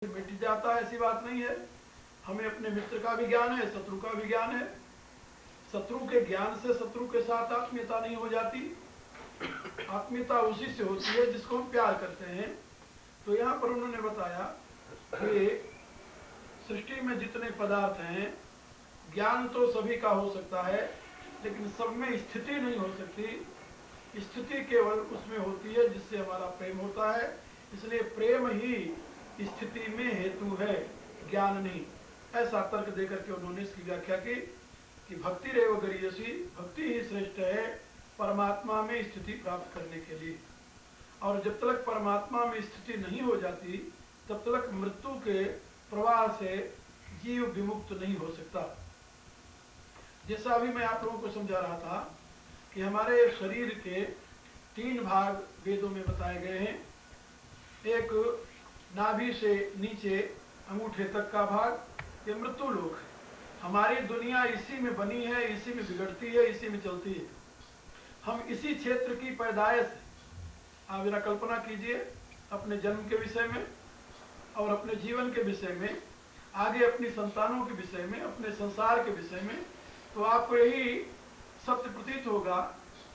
मिट जाता है, ऐसी बात नहीं है। हमें अपने मित्र का भी ज्ञान है, शत्रु का भी ज्ञान है। शत्रु के ज्ञान से शत्रु के साथ आत्मीयता नहीं हो जाती। आत्मीयता उसी से होती है जिसको हम प्यार करते हैं। तो यहाँ पर उन्होंने बताया कि सृष्टि में जितने पदार्थ हैं, ज्ञान तो सभी का हो सकता है, लेकिन सब में स्थिति नहीं हो सकती। स्थिति केवल उसमें होती है जिससे हमारा प्रेम होता है। इसलिए प्रेम ही स्थिति में हेतु है, ज्ञान नहीं। ऐसा तर्क देकर के उन्होंने इसकी व्याख्या की कि भक्ति रेव गरीयसी, भक्ति ही श्रेष्ठ है परमात्मा में स्थिति प्राप्त करने के लिए। और जब तक परमात्मा में स्थिति नहीं हो जाती, तब तक मृत्यु के प्रवाह से जीव विमुक्त नहीं हो सकता। जैसा अभी मैं आप लोगों को समझा रहा था कि हमारे शरीर के 3 भाग वेदों में बताए गए हैं। एक नाभि से नीचे अंगूठे तक का भाग, ये मृत्यु लोक है। हमारी दुनिया इसी में बनी है, इसी में बिगड़ती है, इसी में चलती है। हम इसी क्षेत्र की पैदाइश है। आप जरा कल्पना कीजिए अपने जन्म के विषय में और अपने जीवन के विषय में, आगे अपनी संतानों के विषय में, अपने संसार के विषय में, तो आपको यही सत्य प्रतीत होगा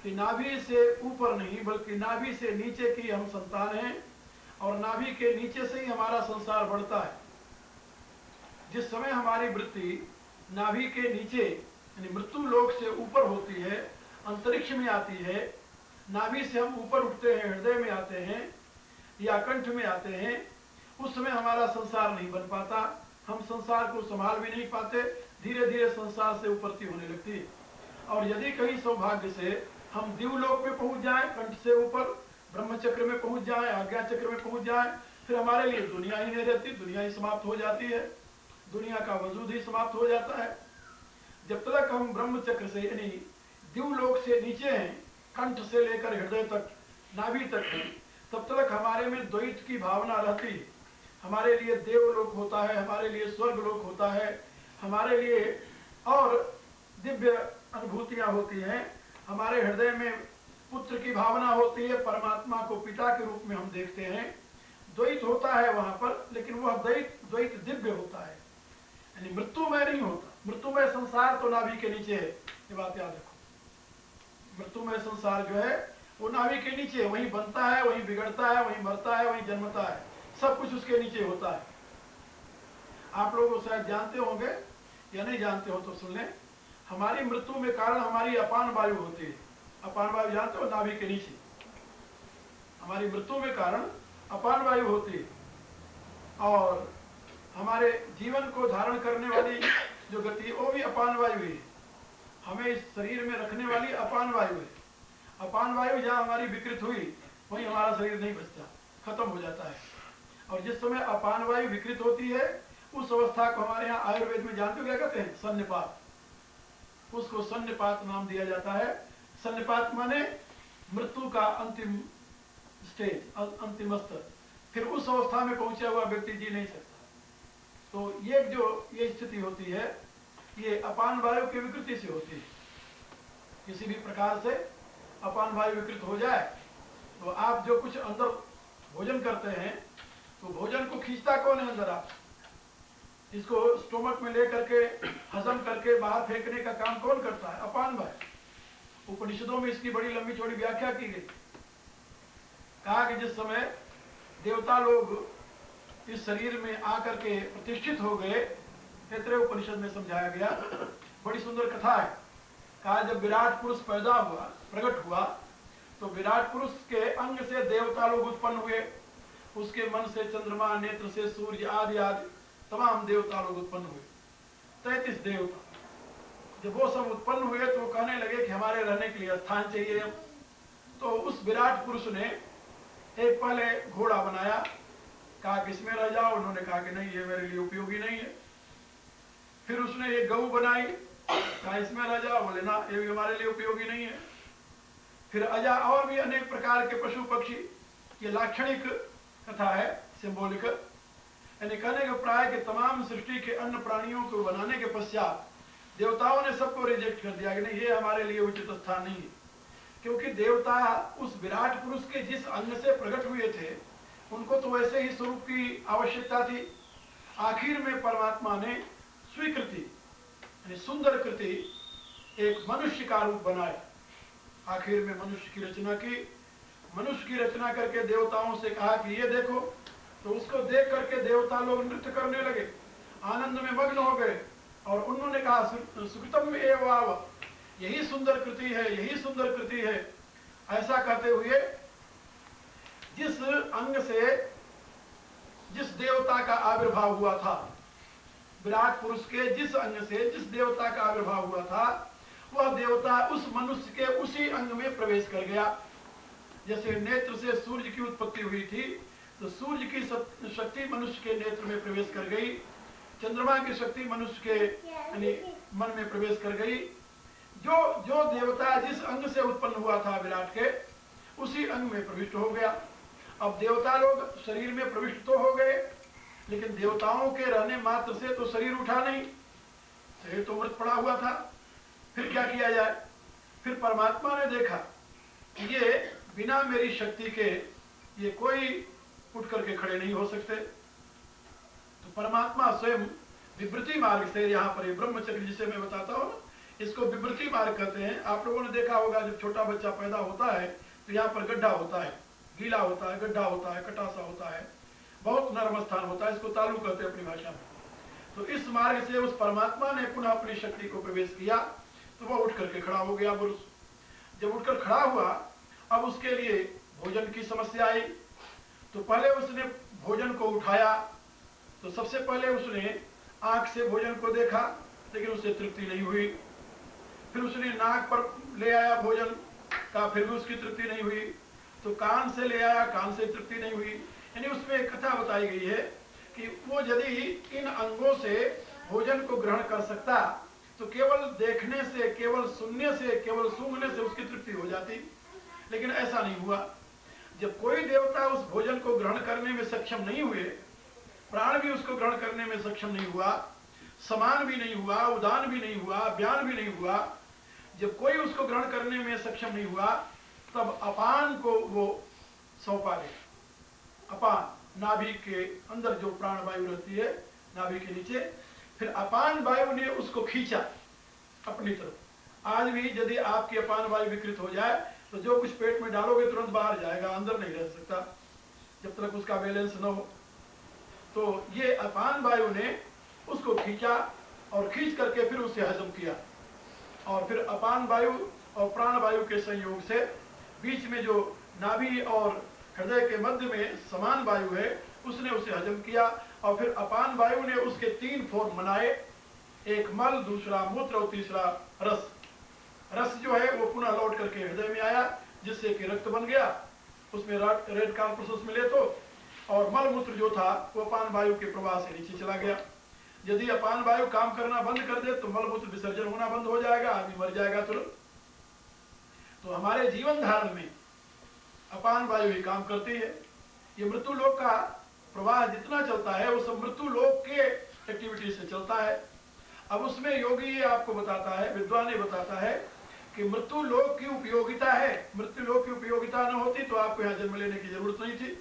कि नाभि से ऊपर नहीं बल्कि नाभि से नीचे की हम संतान हैं, और नाभि के नीचे से ही हमारा संसार बढ़ता है। जिस समय हमारी वृत्ति नाभि के नीचे यानी मृत्यु लोक से ऊपर होती है, अंतरिक्ष में आती है, नाभि से हम ऊपर उठते हैं, हृदय में आते हैं या कंठ में आते हैं, उस समय हमारा संसार नहीं बन पाता। हम संसार को संभाल भी नहीं पाते, धीरे धीरे संसार से उपरती होने लगती है। और यदि कहीं सौभाग्य से हम दिवलोक में पहुंच जाएं, कंठ से ऊपर ब्रह्म चक्र में पहुंच जाएं, आज्ञा चक्र में पहुंच जाएं, फिर हमारे लिए दुनिया ही नहीं रहती, दुनिया ही समाप्त हो जाती है, दुनिया का वजूद ही समाप्त हो जाता है। जब तक हम ब्रह्म चक्र से यानी दिवलोक से नीचे हैं, कंठ से लेकर हृदय तक, नाभि तक हैं, तब तक हमारे में द्वैत की भावना रहती है। हमारे लिए देवलोक होता है, हमारे लिए स्वर्ग लोक होता है, हमारे लिए और दिव्य अनुभूतियां होती हैं। हमारे हृदय में पुत्र की भावना होती है, परमात्मा को पिता के रूप में हम देखते हैं। द्वैत होता है वहां पर, लेकिन वह द्वैत दिव्य होता है, यानी मृत्यु में नहीं होता। मृत्यु में संसार तो नाभि के नीचे है, ये बात याद रखो। मृत्यु में संसार जो है वो नाभि के नीचे, वहीं बनता है, वहीं बिगड़ता है, वहीं मरता है, वहीं जन्मता है, सब कुछ उसके नीचे होता है। आप लोग शायद जानते होंगे या नहीं जानते हो तो सुन लें। हमारी मृत्यु में कारण हमारी अपान वायु होती है। अपान वायु जानते हो, नाभि के नीचे हमारी मृत्यु में कारण अपान वायु होती है। और हमारे जीवन को धारण करने वाली जो गति है वो भी अपान वायु है। हमें इस शरीर में रखने वाली अपान वायु है। अपान वायु जहाँ हमारी विकृत हुई वहीं हमारा शरीर नहीं बचता, खत्म हो जाता है। और जिस समय अपान वायु विकृत होती है, उस अवस्था को हमारे यहाँ आयुर्वेद में जानते हो क्या कहते हैं? सन्निपात। उसको सन्निपात नाम दिया जाता है। सन्निपात माने मृत्यु का अंतिम स्टेज, अंतिम स्तर। फिर उस अवस्था में पहुंचा हुआ व्यक्ति जी नहीं सकता। तो ये स्थिति होती है, ये अपान वायु की विकृति से होती है। किसी भी प्रकार से अपान वायु विकृत हो जाए तो आप जो कुछ अंदर भोजन करते हैं, तो भोजन को खींचता कौन है अंदर? आप इसको स्टोमक में ले करके हजम करके बाहर फेंकने का काम कौन करता है? अपान वायु। उपनिषदों में इसकी बड़ी लंबी चौड़ी व्याख्या की गई। कहा कि जिस समय देवता लोग इस शरीर में आकर के प्रतिष्ठित हो गए, तैत्तरीय उपनिषद में समझाया गया, बड़ी सुंदर कथा है। कहा जब विराट पुरुष पैदा हुआ, प्रकट हुआ, तो विराट पुरुष के अंग से देवता लोग उत्पन्न हुए। उसके मन से चंद्रमा, नेत्र से सूर्य आदि आदि तमाम देवता लोग उत्पन्न हुए, 33 देवता। जब वो सब उत्पन्न हुए तो वो कहने लगे कि हमारे रहने के लिए स्थान चाहिए। तो उस विराट पुरुष ने एक पहले घोड़ा बनाया, कहा कि इसमें रह जाओ। उन्होंने कहा कि नहीं, ये मेरे लिए उपयोगी नहीं है। फिर उसने एक गऊ बनाई, कहा इसमें रह जाओ। बोले ना, ये भी हमारे लिए उपयोगी नहीं है। फिर अजा और भी अनेक प्रकार के पशु पक्षी, ये लाक्षणिक कथा है, सिंबॉलिक। यानी कहने का प्राय कि तमाम सृष्टि के अन्य प्राणियों को बनाने के पश्चात देवताओं ने सबको रिजेक्ट कर दिया कि नहीं, ये हमारे लिए उचित स्थान नहीं है। क्योंकि देवता उस विराट पुरुष के जिस अंग से प्रकट हुए थे, उनको तो वैसे ही स्वरूप की आवश्यकता थी। आखिर में परमात्मा ने स्वीकृति यानी सुंदर कृति एक मनुष्य का रूप बनाया। आखिर में मनुष्य की रचना की। मनुष्य की रचना करके देवताओं से कहा कि ये देखो, तो उसको देख करके देवता लोग नृत्य करने लगे, आनंद में मग्न हो गए और उन्होंने कहा सुकृतम एव आव, यही सुंदर कृति है, यही सुंदर कृति है। ऐसा कहते हुए जिस अंग से जिस देवता का आविर्भाव हुआ था, विराट पुरुष के जिस अंग से जिस देवता का आविर्भाव हुआ था, वह देवता उस मनुष्य के उसी अंग में प्रवेश कर गया। जैसे नेत्र से सूर्य की उत्पत्ति हुई थी, तो सूर्य की शक्ति मनुष्य के नेत्र में प्रवेश कर गई, चंद्रमा की शक्ति मनुष्य के यानी मन में प्रवेश कर गई। जो देवता जिस अंग से उत्पन्न हुआ था विराट के, उसी अंग में प्रविष्ट हो गया। अब देवता लोग शरीर में प्रविष्ट तो हो गए, लेकिन देवताओं के रहने मात्र से तो शरीर उठा नहीं, शरीर तो मृत पड़ा हुआ था। फिर क्या किया जाए? फिर परमात्मा ने देखा कि ये बिना मेरी शक्ति के ये कोई उठ करके खड़े नहीं हो सकते। तो परमात्मा स्वयं विवृति मार्ग से, यहाँ पर ये ब्रह्मचर्य जिसे मैं बताता हूँ, इसको विवृति मार्ग कहते हैं। आप लोगों ने देखा होगा जब छोटा बच्चा पैदा होता है तो यहाँ पर गड्ढा होता है, गीला होता है, गड्ढा होता है, कटासा होता है, बहुत नरम स्थान होता है, इसको तालू कहते हैं अपनी भाषा में। तो इस मार्ग से उस परमात्मा ने पुनः अपनी शक्ति को प्रवेश किया, तो वह उठ करके खड़ा हो गया पुरुष। जब उठकर खड़ा हुआ, अब उसके लिए भोजन की समस्या आई। तो पहले उसने भोजन को उठाया, तो सबसे पहले उसने आंख से भोजन को देखा, लेकिन उसे तृप्ति नहीं हुई। फिर उसने नाक पर ले आया भोजन का, फिर भी उसकी तृप्ति नहीं हुई। तो कान से ले आया, कान से तृप्ति नहीं हुई। यानी उसमें एक कथा बताई गई है कि वो यदि इन अंगों से भोजन को ग्रहण कर सकता, तो केवल देखने से, केवल सुनने से, केवल सूंघने से उसकी तृप्ति हो जाती। लेकिन ऐसा नहीं हुआ। जब कोई देवता उस भोजन को ग्रहण करने में सक्षम नहीं हुए, प्राण भी उसको ग्रहण करने में सक्षम नहीं हुआ, समान भी नहीं हुआ, उदान भी नहीं हुआ, बयान भी नहीं हुआ, जब कोई उसको ग्रहण करने में सक्षम नहीं हुआ, तब अपान को वो सौंपा गया। अपान, नाभि के अंदर जो प्राण वायु रहती है, नाभि के नीचे, फिर अपान वायु ने उसको खींचा अपनी तरफ। आज भी यदि आपकी अपान वायु विकृत हो जाए तो जो कुछ पेट में डालोगे तुरंत बाहर जाएगा, अंदर नहीं रह सकता जब तक उसका बैलेंस न हो। तो ये अपान वायु ने उसको खींचा और खींच करके फिर उसे हजम किया, और फिर अपान वायु और प्राण वायु के संयोग से बीच में जो नाभि और हृदय के मध्य में समान वायु है, उसने उसे हजम किया। और फिर अपान वायु ने उसके 3 फॉर्म बनाए, एक मल, दूसरा मूत्र और तीसरा रस। रस जो है वो पुनः लौट करके हृदय में आया, जिससे कि रक्त बन गया, उसमें रेड कॉर्पस्कल्स मिले तो। और मल मूत्र जो था वो अपान वायु के प्रवाह से नीचे चला गया। यदि अपान वायु काम करना बंद कर दे तो मल मूत्र विसर्जन होना बंद हो जाएगा, आदमी मर जाएगा तुरंत। तो हमारे जीवन धारण में अपान वायु ही काम करती है। ये मृत्यु लोक का प्रवाह जितना चलता है वो सब मृत्यु लोक के एक्टिविटी से चलता है। अब उसमें योगी ये आपको बताता है, विद्वान ये बताता है कि मृत्यु लोक की उपयोगिता है। मृत्यु लोक की उपयोगिता न होती तो आपको यहाँ जन्म लेने की जरूरत नहीं थी।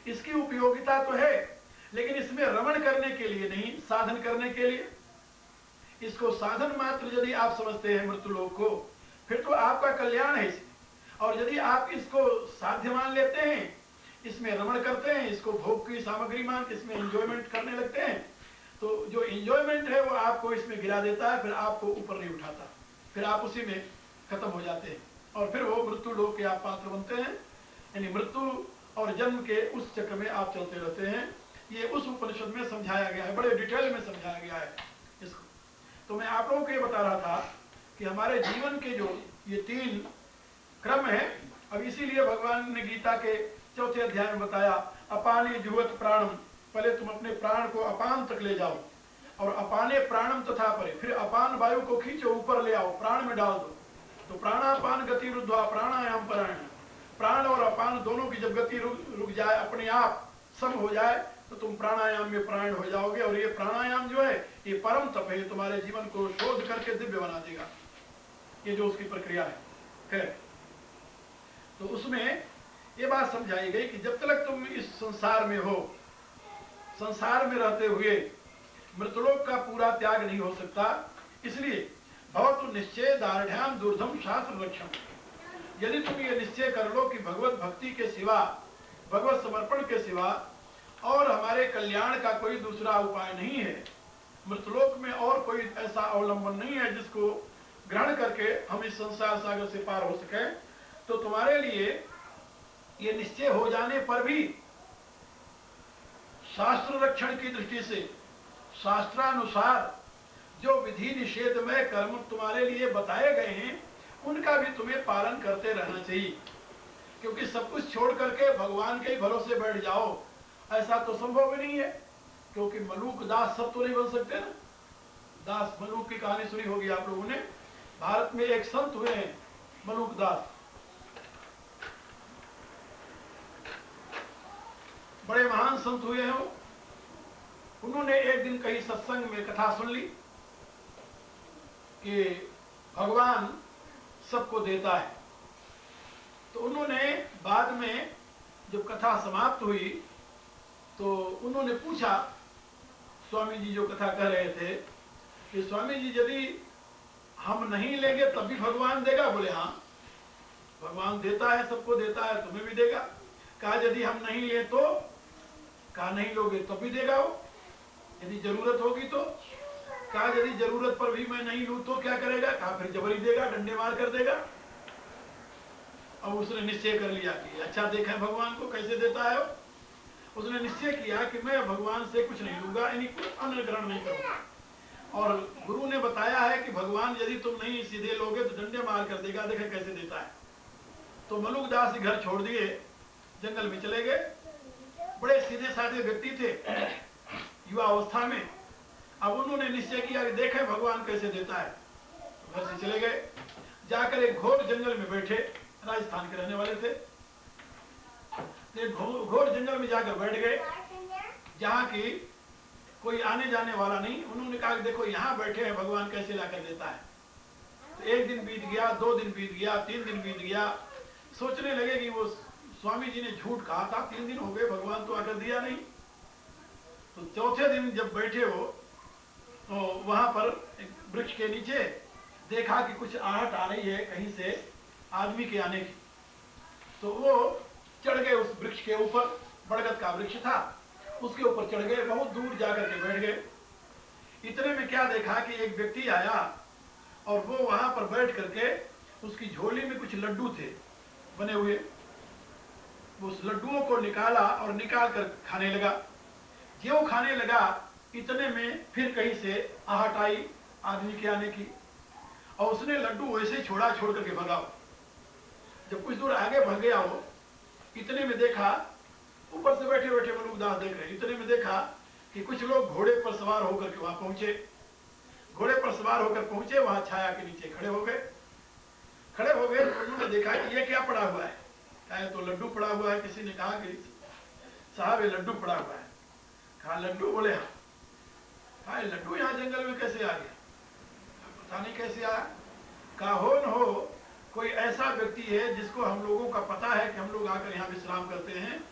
इसकी उपयोगिता तो है, लेकिन इसमें रमण करने के लिए नहीं, साधन करने के लिए। इसको साधन मात्र यदि आप समझते हैं मृत्यु लोक को, फिर तो आपका कल्याण है इसमें। और यदि आप इसको साध्य मान लेते हैं, इसमें रमण करते हैं, इसको भोग की सामग्री मान के इसमें एंजॉयमेंट करने लगते हैं, तो जो एंजॉयमेंट है वो आपको इसमें गिरा देता है, फिर आपको ऊपर नहीं उठाता, फिर आप उसी में खत्म हो जाते हैं और फिर वो मृत्यु लोक के आप पात्र बनते हैं। यानी मृत्यु और जन्म के उस चक्र में आप चलते रहते हैं। ये उस उपनिषद में समझाया गया है, बड़े डिटेल में समझाया गया है इसको। तो मैं आप लोगों को ये बता रहा था कि हमारे जीवन के जो ये 3 क्रम है, अब इसीलिए भगवान ने गीता के 4थे अध्याय में बताया, अपाने जुहत प्राणम, पहले तुम अपने प्राण को अपान तक ले जाओ, और अपाने प्राणम तथा परे, फिर अपान वायु को खींचो ऊपर ले आओ, प्राण में डाल दो। तो प्राणापान गति रुद्धा प्राणायाम परायण, प्राण और अपान दोनों की जब गति रुक जाए, अपने आप सम हो जाए, तो तुम प्राणायाम में प्राण हो जाओगे। और ये प्राणायाम जो है ये परम तप है, तुम्हारे जीवन को शोध करके दिव्य बना देगा, ये जो उसकी प्रक्रिया है। खैर, तो उसमें ये बात समझाई गई कि जब तक तुम इस संसार में हो, संसार में रहते हुए मृतलोक का पूरा त्याग नहीं हो सकता। इसलिए भवतु निश्चय दार्ढ्याम दुर्धम शास्त्र रक्षम, यदि तुम ये निश्चय कर लो कि भगवत भक्ति के सिवा, भगवत समर्पण के सिवा और हमारे कल्याण का कोई दूसरा उपाय नहीं है, मृतलोक में और कोई ऐसा अवलंबन नहीं है जिसको ग्रहण करके हम इस संसार सागर से पार हो सके, तो तुम्हारे लिए ये निश्चय हो जाने पर भी शास्त्र रक्षण की दृष्टि से शास्त्रानुसार जो विधि निषेध में कर्म तुम्हारे लिए बताए गए हैं उनका भी तुम्हें पालन करते रहना चाहिए। क्योंकि सब कुछ छोड़ करके भगवान के ही भरोसे बैठ जाओ ऐसा तो संभव ही नहीं है, क्योंकि मलूक दास सब तो नहीं बन सकते ना। दास मलूक की कहानी सुनी होगी आप लोगों ने। भारत में एक संत हुए हैं मलूक दास, बड़े महान संत हुए हैं। उन्होंने एक दिन कहीं सत्संग में कथा सुन ली कि भगवान सबको देता है। तो उन्होंने बाद में जब कथा समाप्त हुई तो उन्होंने पूछा, स्वामी जी जो कथा कह रहे थे कि स्वामी जी यदि हम नहीं लेंगे तब भी भगवान देगा? बोले हाँ, भगवान देता है, सबको देता है, तुम्हें भी देगा। कहा यदि हम नहीं ले तो? कहा नहीं लोगे तब भी देगा वो, यदि जरूरत होगी तो। कहा यदि जरूरत पर भी मैं नहीं लूं तो क्या करेगा? कहा फिर जबरी देगा, डंडे मार कर देगा। अब उसने निश्चय कर लिया कि अच्छा देखा भगवान को कैसे देता है। उसने निश्चय किया कि मैं भगवान से कुछ नहीं लूंगा, यानी कुछ अन्न ग्रहण नहीं करूंगा। और गुरु ने बताया है कि भगवान यदि तुम नहीं सीधे लोगे तो डंडे मार कर देगा, देखे कैसे देता है। तो मलूक दास घर छोड़ दिए, जंगल में चले गए। बड़े सीधे साधे व्यक्ति थे युवा अवस्था में। अब उन्होंने निश्चय किया कि देखें भगवान कैसे देता है। घर से चले गए, जाकर एक घोर जंगल में बैठे। राजस्थान के रहने वाले थे। घोर जंगल में जाकर बैठ गए जहाँ की कोई आने जाने वाला नहीं। उन्होंने कहा कि देखो यहाँ बैठे हैं, भगवान कैसे लाकर देता है। तो एक दिन बीत गया, 2 दिन बीत गया, 3 दिन बीत गया। सोचने लगे कि वो स्वामी जी ने झूठ कहा था, 3 दिन हो गए भगवान तो आकर दिया नहीं। तो चौथे दिन जब बैठे हो तो वहां पर एक वृक्ष के नीचे देखा कि कुछ आहट आ रही है कहीं से आदमी के आने की। तो वो चढ़ गए उस वृक्ष के ऊपर, बरगद का वृक्ष था, उसके ऊपर चढ़ गए, बहुत दूर जाकर के बैठ गए। इतने में क्या देखा कि एक व्यक्ति आया और वो वहां पर बैठ करके उसकी झोली में कुछ लड्डू थे बने हुए। उस लड्डुओं को निकाला और निकाल कर खाने लगा। जो खाने लगा इतने में फिर कहीं से आहट आई आदमी के आने की, और उसने लड्डू वैसे छोड़ करके भगा। जब कुछ दूर आगे भाग गया वो, इतने में देखा, ऊपर से बैठे बैठे मलूक दास देख रहे, इतने में देखा कि कुछ लोग घोड़े पर सवार होकर के वहां पहुंचे। घोड़े पर सवार होकर पहुंचे, वहां छाया के नीचे खड़े हो गए। खड़े हो गए तो उन्होंने देखा कि ये क्या पड़ा हुआ है। कहा तो लड्डू पड़ा हुआ है। किसी ने कहा कि साहब ये लड्डू पड़ा हुआ है। कहा लड्डू? बोले हाँ। कहा लड्डू यहाँ जंगल में कैसे आ गया? पता नहीं कैसे आया। कहा हो न हो कोई ऐसा व्यक्ति है जिसको हम लोगों का पता है कि हम लोग आकर यहाँ विश्राम करते हैं,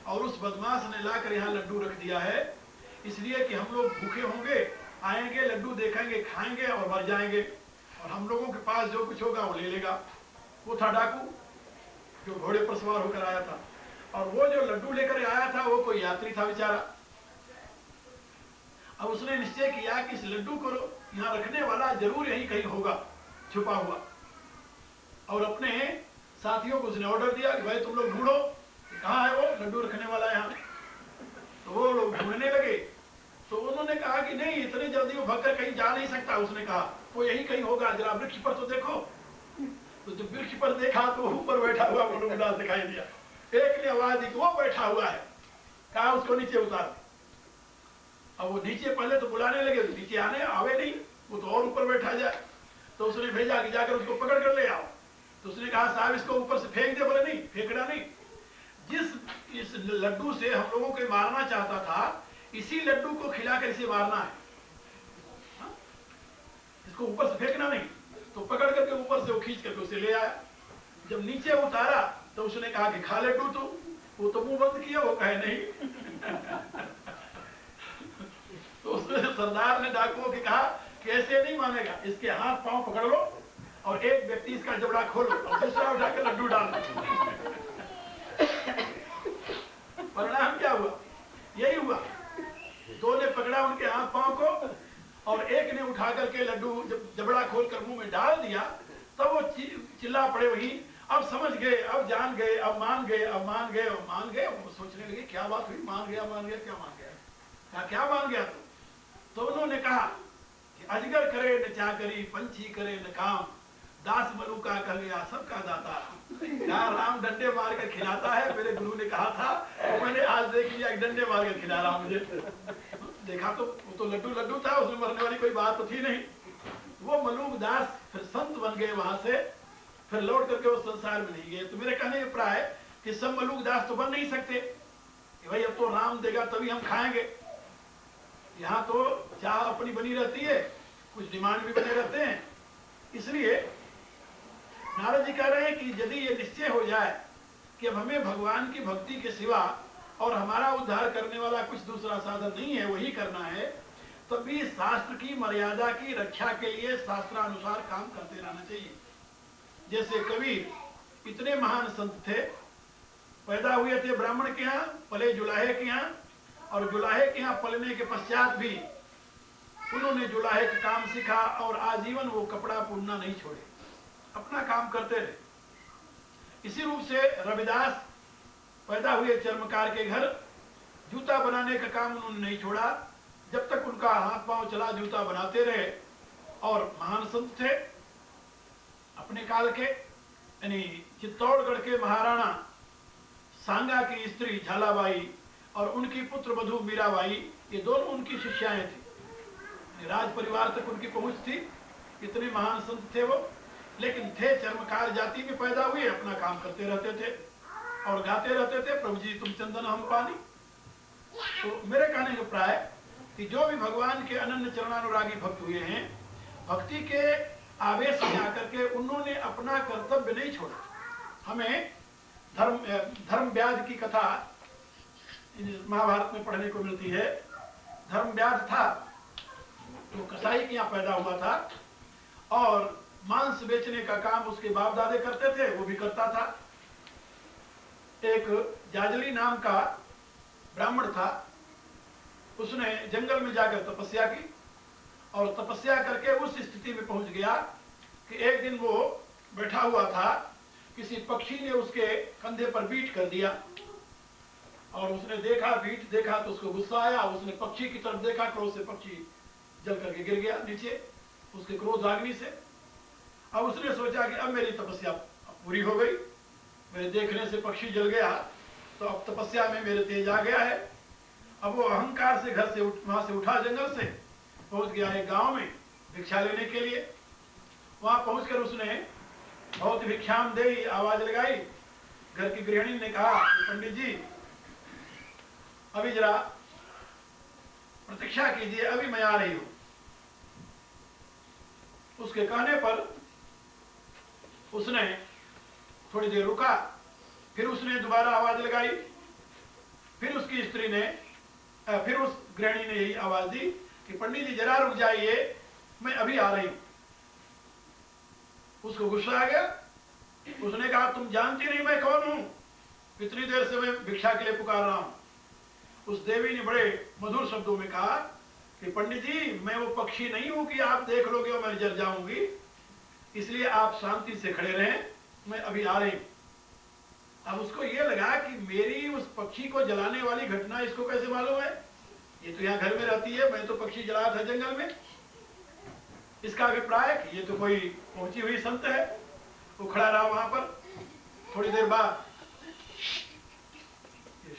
और उस बदमाश ने लाकर यहाँ लड्डू रख दिया है, इसलिए कि हम लोग भूखे होंगे, आएंगे, लड्डू देखेंगे, खाएंगे और मर जाएंगे, और हम लोगों के पास जो कुछ होगा वो ले लेगा। वो था डाकू जो घोड़े पर सवार होकर आया था, और वो जो लड्डू लेकर आया था वो कोई यात्री था बेचारा। अब उसने निश्चय किया कि इस लड्डू को यहाँ रखने वाला जरूर यही कहीं होगा छुपा हुआ, और अपने साथियों को उसने ऑर्डर दिया कि भाई तुम लोग ढूंढो कहाँ है वो लड्डू रखने वाला यहाँ। तो वो लोग ढूंढने लगे। तो उन्होंने कहा कि नहीं, इतनी जल्दी वो भागकर कहीं जा नहीं सकता। उसने कहा वो यही कहीं होगा, जरा वृक्ष पर तो देखो। तो जब वृक्ष पर देखा तो ऊपर बैठा हुआ मलूक दास दिखाई दिया। एक ने आवाज दी वो बैठा हुआ है। कहा उसको नीचे उतार। अब वो नीचे पहले तो बुलाने लगे, तो नीचे आवे नहीं, वो तो और ऊपर बैठा जाए। तो उसने भेजा कि जाकर उसको पकड़ कर ले आओ। तो उसने कहा साहब इसको ऊपर से फेंक दे। बोले नहीं, फेंकना नहीं। इस लड्डू से हम लोगों को मारना चाहता था, इसी लड्डू को खिलाकर इसे मारना है। हा? इसको ऊपर से फेंकना नहीं। तो पकड़ करके ऊपर से वो खींच करके उसे ले आया। जब नीचे उतारा तो उसने कहा कि खा लड्डू तू। वो तो मुंह बंद किया, वो कहे नहीं। तो उसने सरदार ने डाकुओं की कहा कि ऐसे नहीं मानेगा, इसके हाथ पांव पकड़ लो और एक व्यक्ति इसका जबड़ा खोलो और दूसरा उठाकर लड्डू डाल दो। परिणाम क्या हुआ? यही हुआ, दो ने पकड़ा उनके हाथ पांव को और एक ने उठा करके लड्डू जबड़ा खोलकर मुंह में डाल दिया। तब वो चिल्ला पड़े वही, अब समझ गए, अब जान गए, अब मान गए, अब मान गए, अब मान गए। वो सोचने लगे क्या बात हुई, मान गया क्या मान गया, क्या मान गया तो उन्होंने कहा कि अजगर करे न चाकरी, पंछी करे न काम, दास मलूका कह गया सबका दाता। यार राम डंडे मार कर खिलाता है, मेरे गुरु ने कहा था, तो मैंने आज देख लिया डंडे मार कर खिला रहा मुझे। देखा तो वो तो लड्डू लड्डू था, उसमें मरने वाली कोई बात तो थी नहीं। वो मलूक दास फिर संत बन गए, वहां से फिर लौट करके वो संसार में नहीं गए। तो मेरे कहने का प्राय कि सब मलूक दास तो बन नहीं सकते कि भाई अब तो राम देगा तभी हम खाएंगे। यहाँ तो चाह अपनी बनी रहती है, कुछ डिमांड भी बने रहते हैं। इसलिए नारद जी कह रहे हैं कि यदि ये निश्चय हो जाए कि अब हमें भगवान की भक्ति के सिवा और हमारा उद्धार करने वाला कुछ दूसरा साधन नहीं है, वही करना है, तब भी शास्त्र की मर्यादा की रक्षा के लिए शास्त्रानुसार काम करते रहना चाहिए। जैसे कबीर इतने महान संत थे, पैदा हुए थे ब्राह्मण के यहाँ, पले जुलाहे के यहाँ, और जुलाहे के यहाँ पलने के पश्चात भी उन्होंने जुलाहे का काम सीखा और आजीवन वो कपड़ा बुनना नहीं छोड़े, अपना काम करते रहे। इसी रूप से रविदास पैदा हुए चर्मकार के घर, जूता बनाने का काम उन्होंने नहीं छोड़ा, जब तक उनका हाथ पांव चला जूता बनाते रहे। और महान संत थे अपने काल के, यानी चित्तौड़गढ़ के महाराणा सांगा की स्त्री झालाबाई और उनकी पुत्र वधू मीराबाई, ये दोनों उनकी शिष्याएं थी। राज परिवार तक उनकी पहुंच थी, इतने महान संत थे वो। लेकिन थे चर्मकार जाति में पैदा हुए, अपना काम करते रहते थे और गाते रहते थे, प्रभु जी तुम चंदन हम पानी। तो मेरे कहने का प्राय कि जो भी भगवान के अनन्य चरणानुरागी भक्त हुए हैं, भक्ति के आवेश में आकर के उन्होंने अपना कर्तव्य नहीं छोड़ा। हमें धर्म व्याध की कथा महाभारत में पढ़ने को मिलती है। धर्म व्याध था तो कसाई के यहाँ पैदा हुआ था और मांस बेचने का काम उसके बाप दादे करते थे, वो भी करता था। एक जाजली नाम का ब्राह्मण था, उसने जंगल में जाकर तपस्या की और तपस्या करके उस स्थिति में पहुंच गया कि एक दिन वो बैठा हुआ था, किसी पक्षी ने उसके कंधे पर बीट कर दिया और उसने देखा, बीट देखा तो उसको गुस्सा आया। उसने पक्षी की तरफ देखा, क्रोध से पक्षी जल करके गिर गया नीचे, उसके क्रोधाग्नि से। अब उसने सोचा कि अब मेरी तपस्या पूरी हो गई, मेरे देखने से पक्षी जल गया तो अब तपस्या में मेरे तेज आ गया है। अब वो अहंकार से घर से वहां से उठा, जंगल से पहुंच गया एक गांव में भिक्षा लेने के लिए। वहां पहुंचकर उसने बहुत भिक्षाम दे आवाज लगाई। घर की गृहिणी ने कहा पंडित जी अभी जरा प्रतीक्षा कीजिए, अभी मैं आ रही हूं। उसके कहने पर उसने थोड़ी देर रुका, फिर उसने दोबारा आवाज लगाई, फिर उसकी स्त्री ने, फिर उस गृहिणी ने यही आवाज दी कि पंडित जी जरा रुक जाइए, मैं अभी आ रही हूं। उसको गुस्सा आ गया। उसने कहा तुम जानती नहीं मैं कौन हूं, इतनी देर से मैं भिक्षा के लिए पुकार रहा हूं। उस देवी ने बड़े मधुर शब्दों में कहा कि पंडित जी मैं वो पक्षी नहीं हूं कि आप देख लोगे और मैं जल जाऊंगी, इसलिए आप शांति से खड़े रहें, मैं अभी आ रही हूं। अब उसको ये लगा कि मेरी उस पक्षी को जलाने वाली घटना इसको कैसे मालूम है, ये तो यहाँ घर में रहती है, मैं तो पक्षी जलाया था जंगल में। इसका अभिप्राय कि ये तो कोई पहुंची हुई संत है। वो खड़ा रहा वहां पर। थोड़ी देर बाद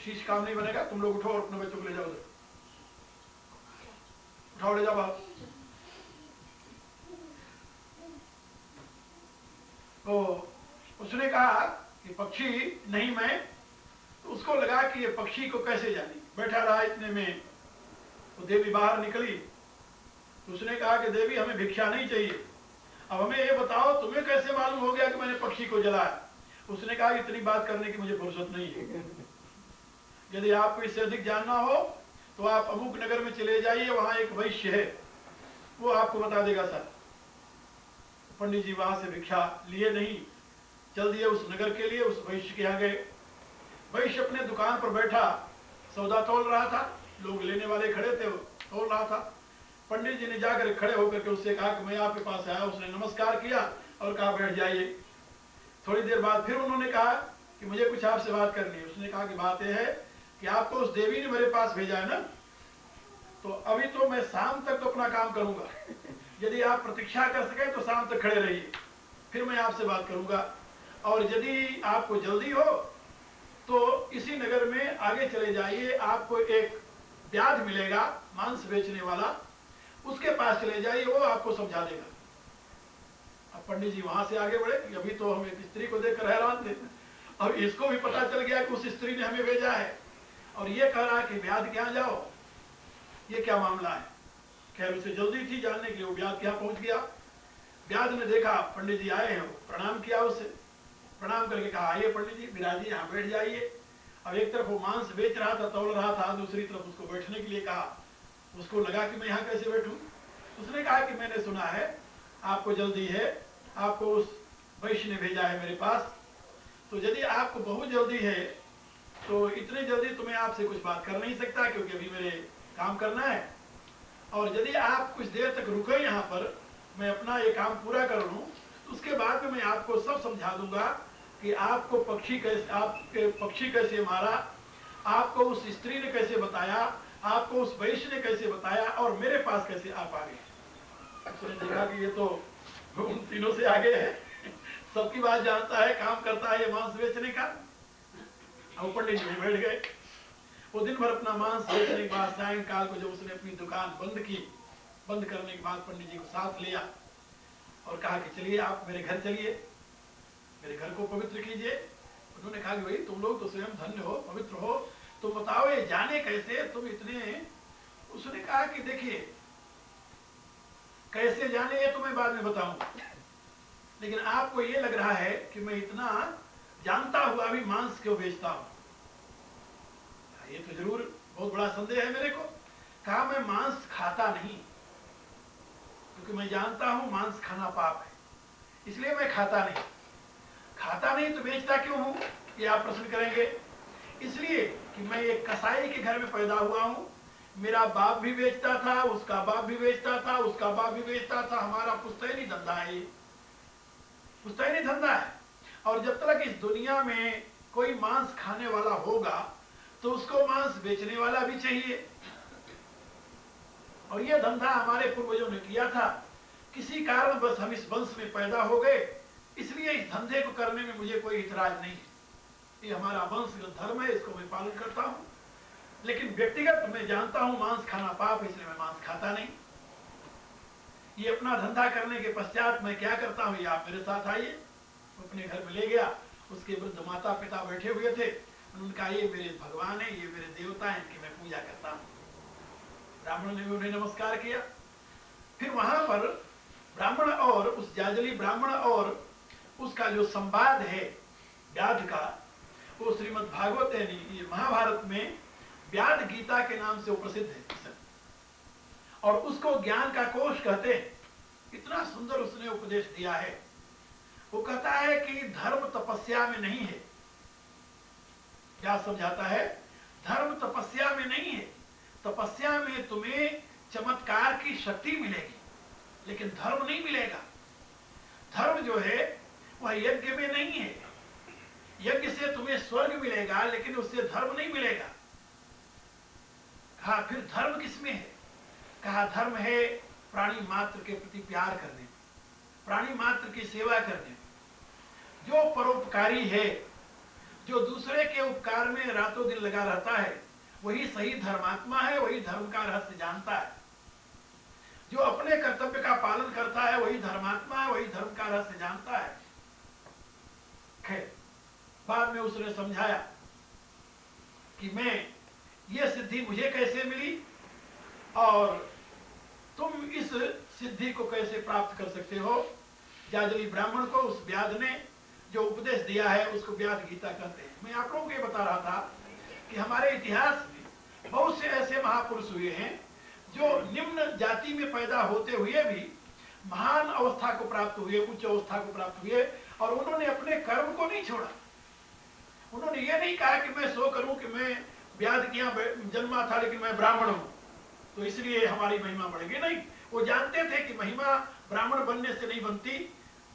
शीश काम नहीं बनेगा, तुम लोग उठो और अपने बच्चों को ले जाओ, उठाओ ले जाओ बाहर। तो उसने कहा कि पक्षी नहीं मैं। तो उसको लगा कि ये पक्षी को कैसे जानी, बैठा रहा। इतने में वो देवी बाहर निकली। उसने कहा कि देवी हमें भिक्षा नहीं चाहिए, अब हमें ये बताओ तुम्हें कैसे मालूम हो गया कि मैंने पक्षी को जलाया। उसने कहा इतनी बात करने की मुझे फुर्सत नहीं है, यदि आपको इससे अधिक जानना हो तो आप अमुक नगर में चले जाइए, वहां एक वैश्य है, वो आपको बता देगा सर। पंडित जी वहां से भिक्षा लिए नहीं, चल दिए उस नगर के लिए, उस वैश्य के यहाँ गए। वैश्य अपने दुकान पर बैठा सौदा तोल रहा था, लोग लेने वाले खड़े थे, वो तोल रहा था। पंडित जी ने जाकर खड़े होकर के उससे कहा कि मैं आपके पास आया। उसने नमस्कार किया और कहा बैठ जाइए। थोड़ी देर बाद फिर उन्होंने कहा कि मुझे कुछ आपसे बात करनी है। उसने कहा कि बात यह है कि आपको उस देवी ने मेरे पास भेजा है ना, तो अभी तो मैं शाम तक तो अपना काम करूंगा, यदि आप प्रतीक्षा कर सके तो शाम तक खड़े रहिए, फिर मैं आपसे बात करूंगा। और यदि आपको जल्दी हो तो इसी नगर में आगे चले जाइए, आपको एक व्याध मिलेगा मांस बेचने वाला, उसके पास चले जाइए, वो आपको समझा देगा। अब पंडित जी वहां से आगे बढ़े कि अभी तो हम एक स्त्री को देखकर हैरान थे, और इसको भी पता चल गया कि उस स्त्री ने हमें भेजा है, और ये कह रहा है कि व्याध के यहाँ जाओ, ये क्या मामला है। खैर उसे जल्दी थी जानने के लिए, वो व्याध के यहाँ पहुंच गया। व्याध ने देखा पंडित जी आए हैं, प्रणाम किया, उसे प्रणाम करके कहा आइए पंडित जी, विराजिए, यहाँ बैठ जाइए। अब एक तरफ वो मांस बेच रहा था, तौल रहा था, दूसरी तरफ उसको बैठने के लिए कहा। उसको लगा कि मैं यहाँ कैसे बैठूं। उसने कहा कि मैंने सुना है आपको जल्दी है, आपको उस वैश्य ने भेजा है मेरे पास, तो यदि आपको बहुत जल्दी है तो इतनी जल्दी तो मैं आपसे कुछ बात कर नहीं सकता, क्योंकि अभी मेरे काम करना है, और यदि आप कुछ देर तक रुके यहाँ पर, मैं अपना ये काम पूरा कर लूँ, तो उसके बाद में मैं आपको सब समझा दूंगा कि आपको आपके पक्षी कैसे मारा, आपको उस स्त्री ने कैसे बताया, आपको उस वैश्य ने कैसे बताया, और मेरे पास कैसे आप आ गए। उसने देखा कि ये तो उन तीनों से आगे है, सबकी बात जानता है, काम करता है ये मांस बेचने का। अब पंडित जी बैठ गए। वो दिन भर अपना मांस बेचने के बाद सायंकाल को जब उसने अपनी दुकान बंद की, बंद करने के बाद पंडित जी को साथ लिया और कहा कि चलिए आप मेरे घर चलिए, मेरे घर को पवित्र कीजिए। उन्होंने कहा कि भाई तुम लोग तो स्वयं धन्य हो, पवित्र हो, तुम बताओ ये जाने कैसे तुम इतने। उसने कहा कि देखिए कैसे जाने ये तो मैं बाद में बताऊंगा, लेकिन आपको ये लग रहा है कि मैं इतना जानता हुआ भी मांस क्यों बेचता हूं, ये तो जरूर बहुत बड़ा संदेह है मेरे को। कहा मैं मांस खाता नहीं, क्योंकि मैं जानता हूं मांस खाना पाप है, इसलिए मैं खाता नहीं। खाता नहीं तो बेचता क्यों हूं, ये आप प्रश्न करेंगे। इसलिए कि मैं एक कसाई के घर में पैदा हुआ हूं, मेरा बाप भी बेचता था, उसका बाप भी बेचता था, उसका बाप भी बेचता था, हमारा पुश्तैनी धंधा है, ये पुश्तैनी धंधा है। और जब तक इस दुनिया में कोई मांस खाने वाला होगा तो उसको मांस बेचने वाला भी चाहिए। और यह धंधा हमारे पूर्वजों ने किया था, किसी कारण बस हम इस वंश में पैदा हो गए, इसलिए इस धंधे को करने में मुझे कोई इतराज नहीं है, ये हमारा वंशगत धर्म है, इसको मैं पालन करता हूं। लेकिन व्यक्तिगत मैं जानता हूं मांस खाना पाप है, इसलिए मैं मांस खाता नहीं। ये अपना धंधा करने के पश्चात मैं क्या करता हूं, ये आप मेरे साथ आइए। अपने घर में ले गया, उसके वृद्ध माता पिता बैठे हुए थे, उन्होंने कहा ये मेरे भगवान है, ये मेरे देवता हैं, इनकी मैं पूजा करता हूं। ब्राह्मण ने भी उन्हें नमस्कार किया। फिर वहां पर ब्राह्मण और उस जाजली ब्राह्मण और उसका जो संवाद है व्याध का, वो श्रीमद् भागवत यानी ये महाभारत में व्याध गीता के नाम से वो प्रसिद्ध है, और उसको ज्ञान का कोश कहते हैं। इतना सुंदर उसने उपदेश दिया है। वो कहता है कि धर्म तपस्या में नहीं है। क्या समझाता है? धर्म तपस्या में नहीं है, तपस्या में तुम्हें चमत्कार की शक्ति मिलेगी, लेकिन धर्म नहीं मिलेगा। धर्म जो है वह यज्ञ में नहीं है, यज्ञ से तुम्हें स्वर्ग मिलेगा, लेकिन उससे धर्म नहीं मिलेगा। कहा फिर धर्म किसमें है? कहा धर्म है प्राणी मात्र के प्रति प्यार करने, प्राणी मात्र की सेवा करने। जो परोपकारी है, जो दूसरे के उपकार में रातों दिन लगा रहता है, वही सही धर्मात्मा है, वही धर्म का रहस्य जानता है। जो अपने कर्तव्य का पालन करता है वही धर्मात्मा है, वही धर्म का रहस्य जानता है। खैर बाद में उसने समझाया कि मैं ये सिद्धि मुझे कैसे मिली और तुम इस सिद्धि को कैसे प्राप्त कर सकते हो। जाजली ब्राह्मण को उस व्याध ने जो उपदेश दिया है उसको व्यास गीता कहते हैं। मैं आप लोगों को ये बता रहा था कि हमारे इतिहास में बहुत से ऐसे महापुरुष हुए हैं जो निम्न जाति में पैदा होते हुए भी महान अवस्था को प्राप्त हुए, उच्च अवस्था को प्राप्त हुए, और उन्होंने अपने कर्म को नहीं छोड़ा। उन्होंने ये नहीं कहा कि मैं सो करूं कि मैं व्याध के यहाँ जन्मा था लेकिन मैं ब्राह्मण हूं तो इसलिए हमारी महिमा बढ़ेगी। नहीं, वो जानते थे कि महिमा ब्राह्मण बनने से नहीं बनती।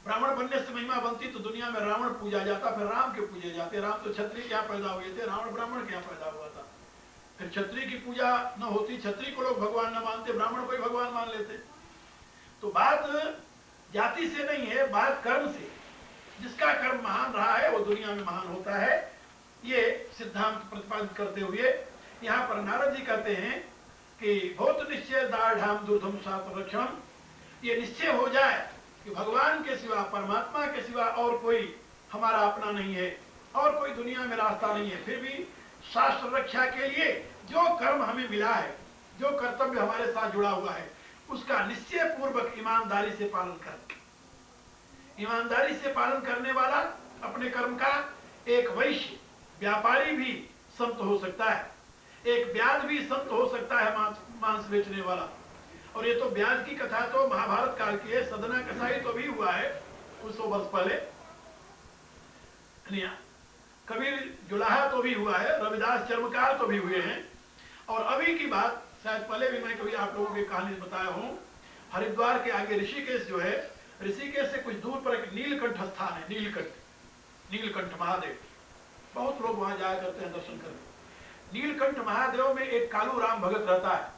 ब्राह्मण बनने से महिमा बनती तो दुनिया में रावण पूजा जाता, फिर राम के पूजे जाते। राम तो क्षत्रिय के यहाँ पैदा हुए थे, रावण ब्राह्मण के यहाँ पैदा हुआ था। फिर क्षत्रिय की पूजा न होती, क्षत्रिय को लोग भगवान न मानते, ब्राह्मण को ही भगवान मान लेते। तो बात जाति से नहीं है, बात कर्म से। जिसका कर्म महान रहा है वो दुनिया में महान होता है। ये सिद्धांत प्रतिपादित करते हुए यहाँ पर नारद जी कहते हैं कि बहुत निश्चय दाढ़ाम दुर्धम रक्षण, ये निश्चय हो जाए कि भगवान के सिवा, परमात्मा के सिवा और कोई हमारा अपना नहीं है, और कोई दुनिया में रास्ता नहीं है। फिर भी शास्त्र रक्षा के लिए जो कर्म हमें मिला है, जो कर्तव्य हमारे साथ जुड़ा हुआ है, उसका निश्चय पूर्वक ईमानदारी से पालन कर। ईमानदारी से पालन करने वाला अपने कर्म का, एक वैश्य व्यापारी भी संत हो सकता है, एक व्याध भी संत हो सकता है, मांस बेचने वाला। और ये तो व्याध की कथा तो महाभारत काल की है। सदना कसाई तो भी हुआ है कुछ 100 वर्ष पहले, कबीर जुलाहा तो भी हुआ है, रविदास चर्मकार तो भी हुए हैं। और अभी की बात, शायद पहले भी मैं कभी आप लोगों की कहानी बताया हूँ, हरिद्वार के आगे ऋषिकेश जो है, ऋषिकेश से कुछ दूर पर एक नीलकंठ स्थान है, नीलकंठ महादेव। बहुत लोग वहां जाया करते हैं दर्शन करने। नीलकंठ महादेव में एक कालू राम भगत रहता है,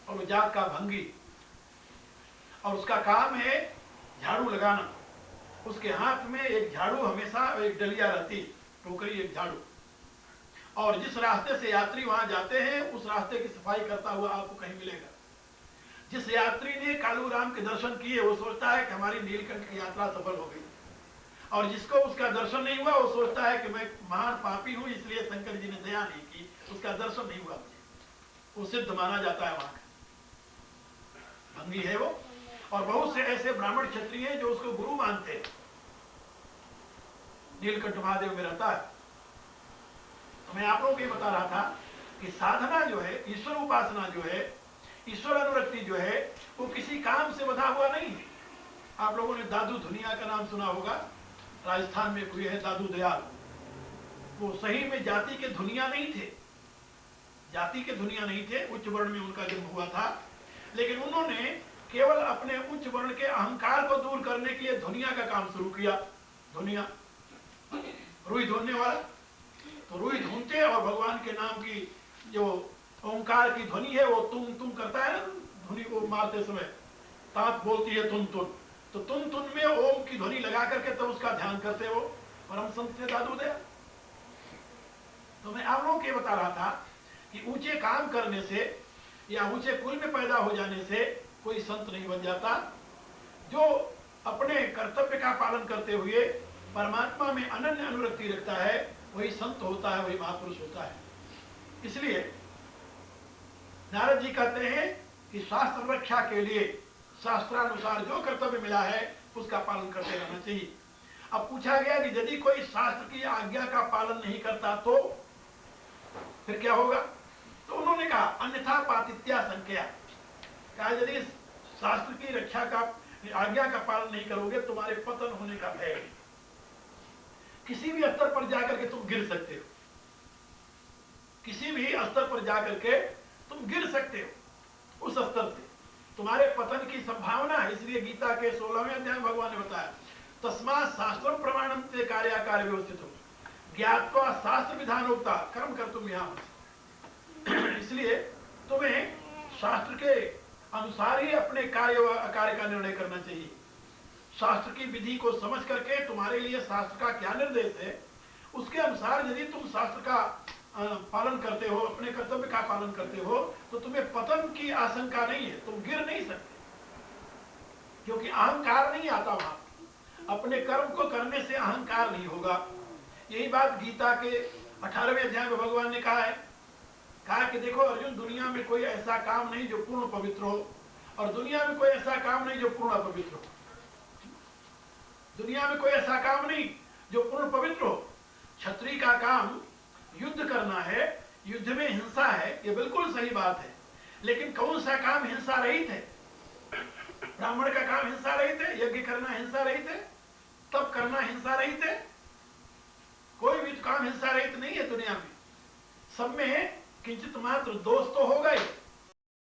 और वो जात का भंगी, और उसका काम है झाड़ू लगाना। उसके हाथ में एक झाड़ू हमेशा, एक डलिया रहती, टोकरी, एक झाड़ू। और जिस रास्ते से यात्री वहां जाते हैं उस रास्ते की सफाई करता हुआ आपको कहीं मिलेगा। जिस यात्री ने कालू राम के दर्शन किए वो सोचता है कि हमारी नीलकंठ की यात्रा सफल हो गई, और जिसको उसका दर्शन नहीं हुआ वो सोचता है कि मैं महान पापी हूं, इसलिए शंकर जी ने दया नहीं की, उसका दर्शन नहीं हुआ मुझे। वो सिद्ध माना जाता है, वहां का भंगी है वो। और बहुत से ऐसे ब्राह्मण क्षत्रिय हैं जो उसको गुरु मानते हैं। नीलकंठ महादेव में रहता है। तो मैं आप लोगों को ये बता रहा था कि साधना जो है, ईश्वर उपासना जो है, ईश्वर अनुरक्ति जो है, वो किसी काम से बधा हुआ नहीं है। आप लोगों ने दादू धुनिया का नाम सुना होगा, राजस्थान में हुए हैं दादू दयाल। वो सही में जाति के धुनिया नहीं थे, जाति के धुनिया नहीं थे, उच्च वर्ण में उनका जन्म हुआ था। लेकिन उन्होंने केवल अपने उच्च वर्ण के अहंकार को दूर करने के लिए धुनिया का काम शुरू किया। धुनिया, रुई धुनने वाला, तो रुई धुनते और भगवान के नाम की जो ओंकार की ध्वनि है वो तुम करता है, ध्वनि को मारते समय तात बोलती है तुन तुन, तो तुन तुन में ओम की ध्वनि लगा करके तब उसका ध्यान करते हो परम संत थे दादू दयाल। तो मैं आप लोगों को ये बता रहा था कि ऊंचे काम करने से या ऊंचे कुल में पैदा हो जाने से कोई संत नहीं बन जाता। जो अपने कर्तव्य का पालन करते हुए परमात्मा में अनन्य अनुरक्ति रखता है वही संत होता है, वही महापुरुष होता है। इसलिए नारद जी कहते हैं कि शास्त्र रक्षा के लिए शास्त्रानुसार जो कर्तव्य मिला है उसका पालन करते रहना चाहिए। अब पूछा गया कि यदि कोई शास्त्र की आज्ञा का पालन नहीं करता तो फिर क्या होगा? तो उन्होंने कहा अन्यथा पातित्या संख्या, कहा यदि शास्त्र की रक्षा का, आज्ञा का पालन नहीं करोगे तुम्हारे पतन होने का भय है। किसी भी स्तर पर जाकर के तुम गिर सकते हो, किसी भी स्तर पर जाकर के तुम गिर सकते हो, उस स्तर से तुम्हारे पतन की संभावना है। इसलिए गीता के 16वें अध्याय में भगवान ने बताया तस्मात् शास्त्रम प्रमाणम ते कार्याकार व्यवस्थितम ज्ञात्वा शास्त्र विधानोक्ता कर्म कर तुम यहाँ। इसलिए तुम्हें शास्त्र के अनुसार ही अपने कार्य व अकार्य का निर्णय करना चाहिए। शास्त्र की विधि को समझ करके तुम्हारे लिए शास्त्र का क्या निर्देश है उसके अनुसार यदि तुम शास्त्र का पालन करते हो, अपने कर्तव्य का पालन करते हो, तो तुम्हें पतन की आशंका नहीं है, तुम गिर नहीं सकते, क्योंकि अहंकार नहीं आता वहां। अपने कर्म को करने से अहंकार नहीं होगा। यही बात गीता के 18वें अध्याय में भगवान ने कहा है, कहा कि देखो अर्जुन, दुनिया में कोई ऐसा काम नहीं जो पूर्ण पवित्र हो, और दुनिया में कोई ऐसा काम नहीं जो पूर्ण अपवित्र हो। दुनिया में कोई ऐसा काम नहीं जो पूर्ण पवित्र हो। क्षत्रिय का काम युद्ध करना है, युद्ध में हिंसा है, ये बिल्कुल सही बात है, लेकिन कौन सा काम हिंसा रहित है? ब्राह्मण का काम हिंसा रहित है, यज्ञ करना हिंसा रहित है, तप करना हिंसा रहित है, कोई भी काम हिंसा रहित नहीं है दुनिया में। सब में किंचित मात्र दोष तो होगा ही।